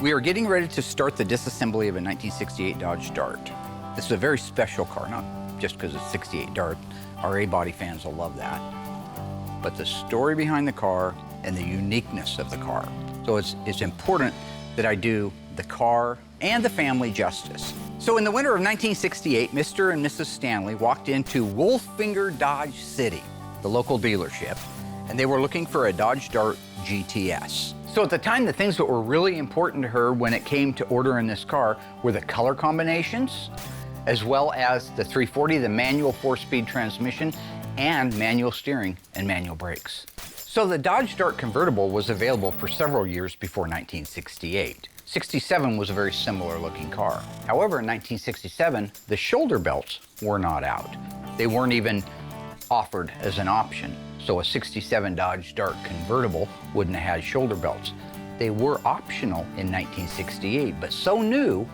We are getting ready to start the disassembly of a 1968 Dodge Dart. This is a very special car, not just because it's 68 Dart. Our A-body fans will love that. But the story behind the car and the uniqueness of the car. So it's important that I do the car and the family justice. So in the winter of 1968, Mr. and Mrs. Stanley walked into Wolfinger Dodge City, the local dealership, and they were looking for a Dodge Dart GTS. So at the time, the things that were really important to her when it came to ordering this car were the color combinations, as well as the 340, the manual 4-speed transmission, and manual steering and manual brakes. So the Dodge Dart convertible was available for several years before 1968. 67 was a very similar looking car. However, in 1967, the shoulder belts were not out. They weren't even offered as an option. So a 67 Dodge Dart convertible wouldn't have had shoulder belts. They were optional in 1968, but so new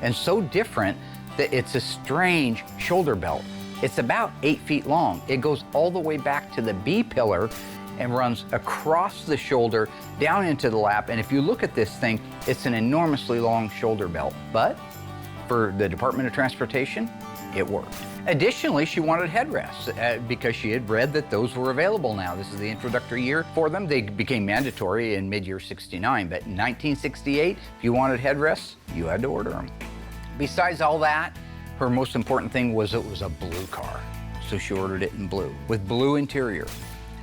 and so different that it's a strange shoulder belt. It's about 8 feet long. It goes all the way back to the B-pillar and runs across the shoulder down into the lap. And if you look at this thing, it's an enormously long shoulder belt. But for the Department of Transportation, it worked. Additionally, she wanted headrests because she had read that those were available now. This is the introductory year for them. They became mandatory in mid-year 69, but in 1968, if you wanted headrests, you had to order them. Besides all that, her most important thing was it was a blue car. So she ordered it in blue, with blue interior,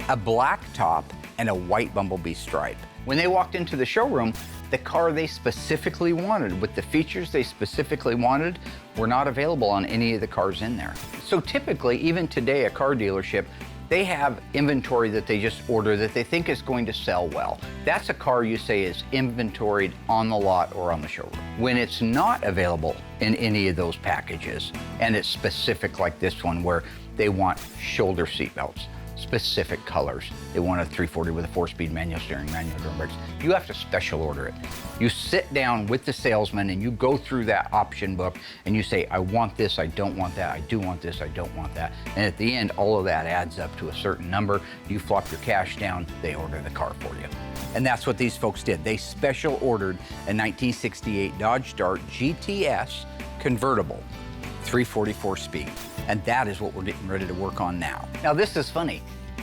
a black top, and a white bumblebee stripe. When they walked into the showroom, the car they specifically wanted, with the features they specifically wanted, were not available on any of the cars in there. So typically, even today, a car dealership, they have inventory that they just order that they think is going to sell well. That's a car you say is inventoried on the lot or on the showroom. When it's not available in any of those packages, and it's specific like this one where they want shoulder seat belts, specific colors. They want a 340 with a 4-speed manual steering, manual drum brakes. You have to special order it. You sit down with the salesman and you go through that option book and you say, I want this, I don't want that, I do want this, I don't want that. And at the end, all of that adds up to a certain number. You flop your cash down, they order the car for you. And that's what these folks did. They special ordered a 1968 Dodge Dart GTS convertible, 344 speed. And that is what we're getting ready to work on now. Now this is funny.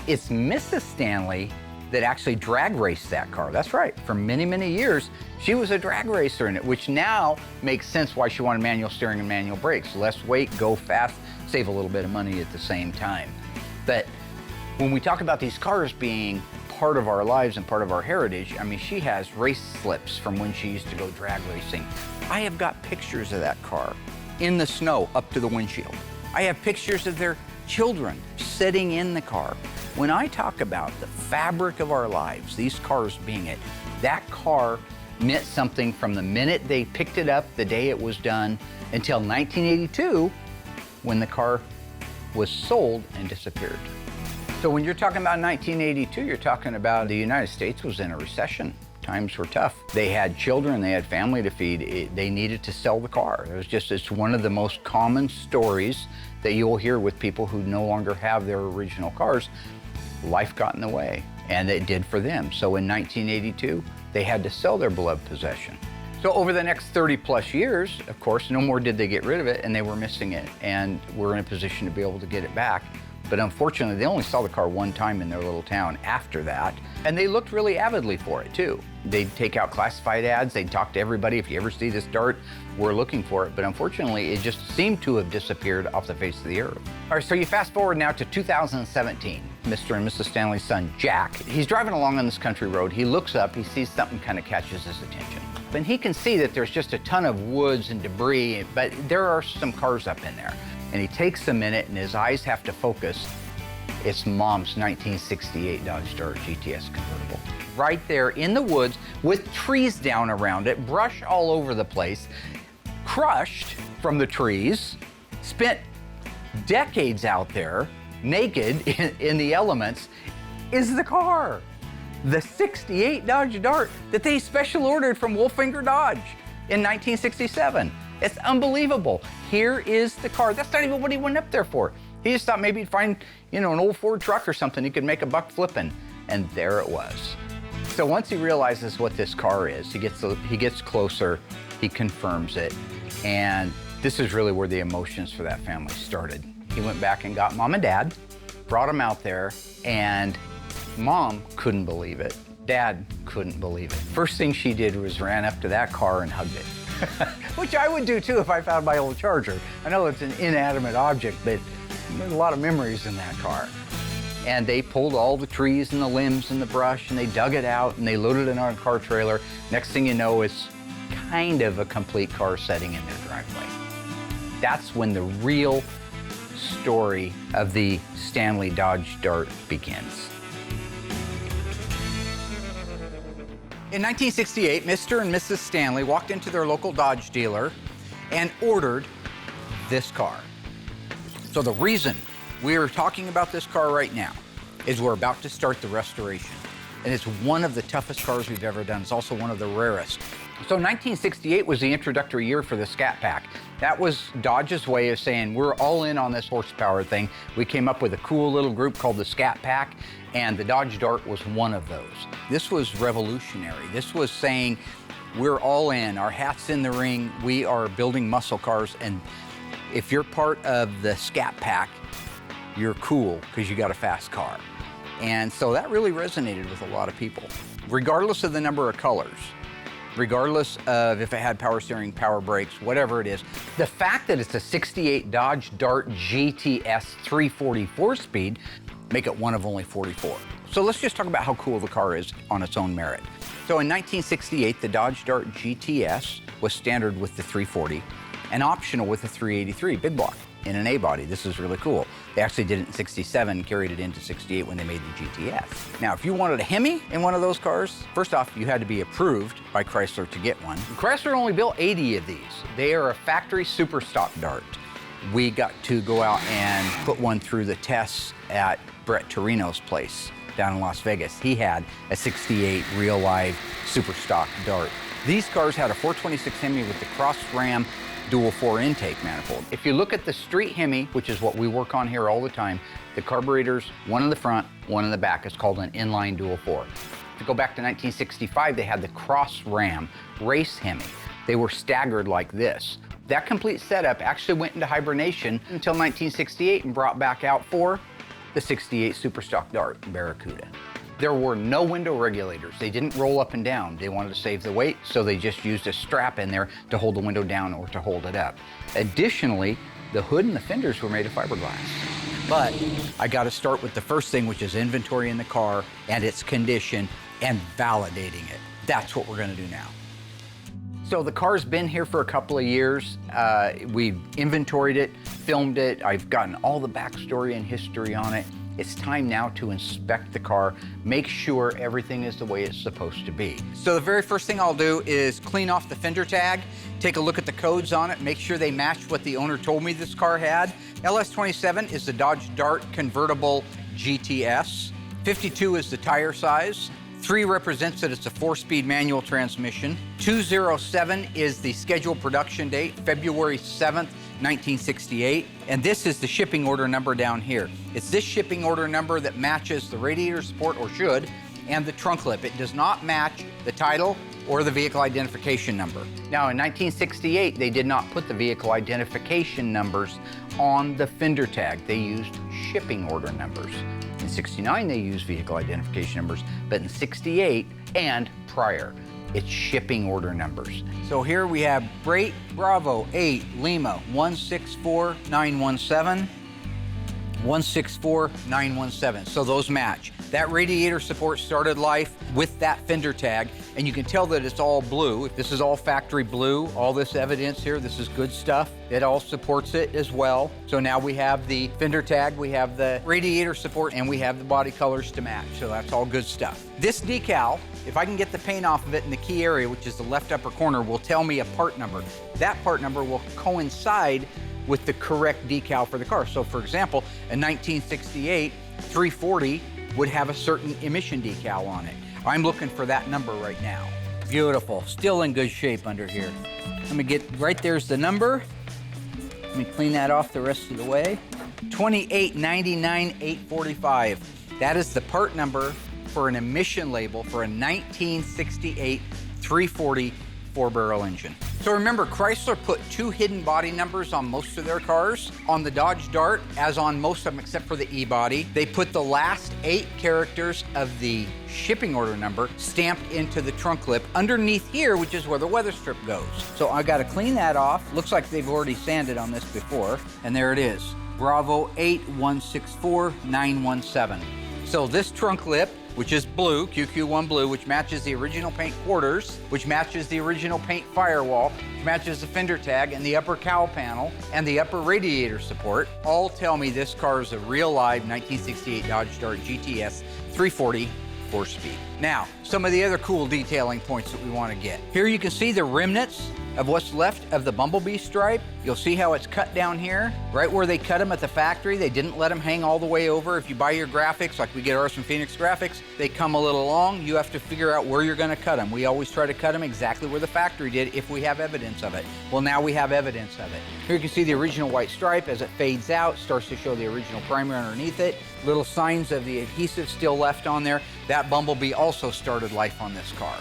It's Mrs. Stanley that actually drag raced that car. That's right, for many, many years, she was a drag racer in it, which now makes sense why she wanted manual steering and manual brakes. Less weight, go fast, save a little bit of money at the same time. But when we talk about these cars being part of our lives and part of our heritage, I mean, she has race slips from when she used to go drag racing. I have got pictures of that car in the snow up to the windshield. I have pictures of their children sitting in the car. When I talk about the fabric of our lives, these cars being it, that car meant something from the minute they picked it up, the day it was done, until 1982, when the car was sold and disappeared. So when you're talking about 1982, you're talking about the United States was in a recession. Times were tough. They had children, they had family to feed. They needed to sell the car. It's one of the most common stories that you'll hear with people who no longer have their original cars. Life got in the way, and it did for them. So in 1982, they had to sell their beloved possession. So over the next 30 plus years, of course, no more did they get rid of it, and they were missing it, and we're in a position to be able to get it back. But unfortunately, they only saw the car one time in their little town after that, and they looked really avidly for it too. They'd take out classified ads, they'd talk to everybody, if you ever see this Dart, we're looking for it. But unfortunately, it just seemed to have disappeared off the face of the earth. All right, so you fast forward now to 2017. Mr. and Mrs. Stanley's son, Jack, he's driving along on this country road. He looks up, he sees something kind of catches his attention. And he can see that there's just a ton of woods and debris, but there are some cars up in there. And he takes a minute and his eyes have to focus. It's Mom's 1968 Dodge Dart GTS convertible. Right there in the woods with trees down around it, brush all over the place, crushed from the trees, spent decades out there, naked in the elements, is the car. The 68 Dodge Dart that they special ordered from Wolfinger Dodge in 1967. It's unbelievable. Here is the car. That's not even what he went up there for. He just thought maybe he'd find, an old Ford truck or something he could make a buck flipping. And there it was. So once he realizes what this car is, he gets closer, he confirms it, and this is really where the emotions for that family started. He went back and got Mom and Dad, brought them out there, and Mom couldn't believe it. Dad couldn't believe it. First thing she did was ran up to that car and hugged it, which I would do too if I found my old Charger. I know it's an inanimate object, but there's a lot of memories in that car. And they pulled all the trees and the limbs and the brush, and they dug it out and they loaded it on a car trailer. Next thing you know, it's kind of a complete car setting in their driveway. That's when the real story of the Stanley Dodge Dart begins. In 1968, Mr. and Mrs. Stanley walked into their local Dodge dealer and ordered this car. So the reason we are talking about this car right now is we're about to start the restoration. And it's one of the toughest cars we've ever done. It's also one of the rarest. So 1968 was the introductory year for the Scat Pack. That was Dodge's way of saying, we're all in on this horsepower thing. We came up with a cool little group called the Scat Pack, and the Dodge Dart was one of those. This was revolutionary. This was saying, we're all in, our hat's in the ring, we are building muscle cars, and if you're part of the Scat Pack, you're cool because you got a fast car. And so that really resonated with a lot of people, regardless of the number of colors, regardless of if it had power steering, power brakes, whatever it is. The fact that it's a 68 Dodge Dart GTS 340 4-speed make it one of only 44. So let's just talk about how cool the car is on its own merit. So in 1968, the Dodge Dart GTS was standard with the 340 and optional with the 383 big block in an A-body. This is really cool. They actually did it in 67, carried it into 68 when they made the GTS. Now, if you wanted a Hemi in one of those cars, first off, you had to be approved by Chrysler to get one. Chrysler only built 80 of these. They are a factory super stock Dart. We got to go out and put one through the tests at Brett Torino's place down in Las Vegas. He had a 68 real live super stock Dart. These cars had a 426 Hemi with the cross ram dual 4 intake manifold. If you look at the street Hemi, which is what we work on here all the time, the carburetors, one in the front, one in the back. It's called an inline dual 4. To go back to 1965, they had the cross ram race Hemi. They were staggered like this. That complete setup actually went into hibernation until 1968 and brought back out for the 68 Superstock Dart Barracuda. There were no window regulators. They didn't roll up and down. They wanted to save the weight, so they just used a strap in there to hold the window down or to hold it up. Additionally, the hood and the fenders were made of fiberglass. But I got to start with the first thing, which is inventory in the car and its condition and validating it. That's what we're going to do now. So the car's been here for a couple of years. We've inventoried it, filmed it. I've gotten all the backstory and history on it. It's time now to inspect the car, make sure everything is the way it's supposed to be. So the very first thing I'll do is clean off the fender tag, take a look at the codes on it, make sure they match what the owner told me this car had. LS27 is the Dodge Dart convertible GTS. 52 is the tire size. 3 represents that it's a 4-speed manual transmission. 207 is the scheduled production date, February 7th, 1968. And this is the shipping order number down here. It's this shipping order number that matches the radiator support, or should, and the trunk lip. It does not match the title or the vehicle identification number. Now, in 1968, they did not put the vehicle identification numbers on the fender tag. They used shipping order numbers. In 69, they used vehicle identification numbers, but in 68 and prior, it's shipping order numbers. So here we have Brate Bravo 8 Lima 164917, 164917. So those match. That radiator support started life with that fender tag, and you can tell that it's all blue. This is all factory blue. All this evidence here, this is good stuff. It all supports it as well. So now we have the fender tag, we have the radiator support, and we have the body colors to match. So that's all good stuff. This decal, if I can get the paint off of it in the key area, which is the left upper corner, will tell me a part number. That part number will coincide with the correct decal for the car. So for example, a 1968 340 would have a certain emission decal on it. I'm looking for that number right now. Beautiful, still in good shape under here. Let me get, right there's the number. Let me clean that off the rest of the way. 2899845. That is the part number for an emission label for a 1968 340 4-barrel engine. So remember, Chrysler put 2 hidden body numbers on most of their cars. On the Dodge Dart, as on most of them except for the E-body, they put the last 8 characters of the shipping order number stamped into the trunk lip underneath here, which is where the weather strip goes. So I gotta clean that off. Looks like they've already sanded on this before, and there it is. Bravo 8164917. So this trunk lip, which is blue, QQ1 blue, which matches the original paint quarters, which matches the original paint firewall, which matches the fender tag and the upper cowl panel and the upper radiator support, all tell me this car is a real live 1968 Dodge Dart GTS 340 4-speed. Now, some of the other cool detailing points that we want to get. Here you can see the remnants of what's left of the bumblebee stripe. You'll see how it's cut down here, right where they cut them at the factory. They didn't let them hang all the way over. If you buy your graphics, like we get ours from Phoenix Graphics, they come a little long. You have to figure out where you're going to cut them. We always try to cut them exactly where the factory did if we have evidence of it. Well, now we have evidence of it. Here you can see the original white stripe. As it fades out, starts to show the original primer underneath it. Little signs of the adhesive still left on there. That bumblebee also started life on this car.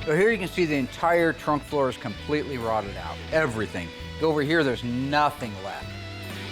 So here you can see the entire trunk floor is completely rotted out. Everything. Go over here, there's nothing left.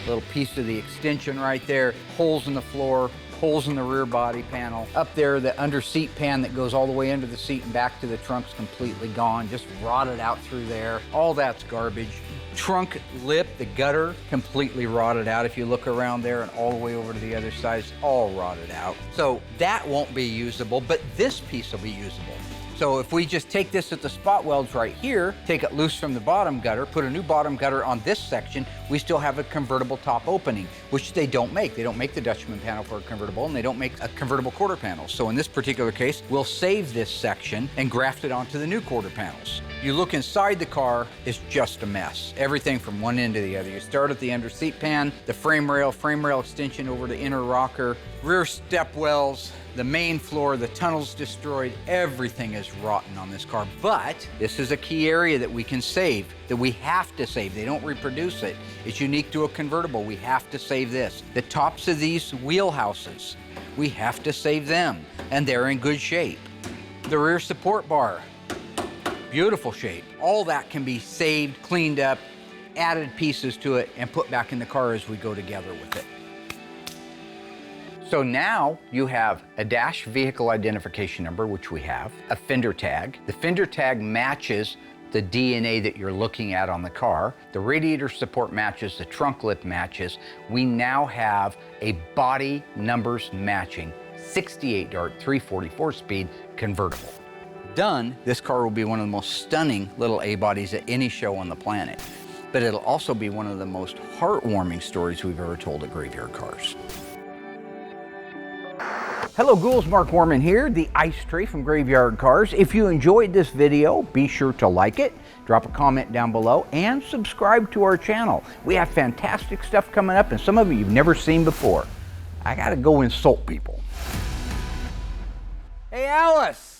Little piece of the extension right there, holes in the floor, holes in the rear body panel. Up there, the under seat pan that goes all the way under the seat and back to the trunk's completely gone, just rotted out through there. All that's garbage. Trunk lip, the gutter, completely rotted out. If you look around there and all the way over to the other side, it's all rotted out. So that won't be usable, but this piece will be usable. So if we just take this at the spot welds right here, take it loose from the bottom gutter, put a new bottom gutter on this section, we still have a convertible top opening, which they don't make. They don't make the Dutchman panel for a convertible, and they don't make a convertible quarter panel. So in this particular case, we'll save this section and graft it onto the new quarter panels. You look inside the car, it's just a mess. Everything from one end to the other. You start at the under seat pan, the frame rail extension over the inner rocker, rear step wells, the main floor, the tunnel's destroyed, everything is rotten on this car. But this is a key area that we can save, that we have to save. They don't reproduce it. It's unique to a convertible. We have to save this. The tops of these wheelhouses, we have to save them, and they're in good shape. The rear support bar, beautiful shape. All that can be saved, cleaned up, added pieces to it, and put back in the car as we go together with it. So now you have a dash vehicle identification number, which we have, a fender tag. The fender tag matches the DNA that you're looking at on the car. The radiator support matches, the trunk lip matches. We now have a body numbers matching 68 Dart 344 speed convertible. Done, this car will be one of the most stunning little A-bodies at any show on the planet. But it'll also be one of the most heartwarming stories we've ever told at Graveyard Cars. Hello ghouls, Mark Warman here, the Ice Tree from Graveyard Cars. If you enjoyed this video, be sure to like it, drop a comment down below, and subscribe to our channel. We have fantastic stuff coming up, and some of it you've never seen before. I gotta go insult people. Hey Alice!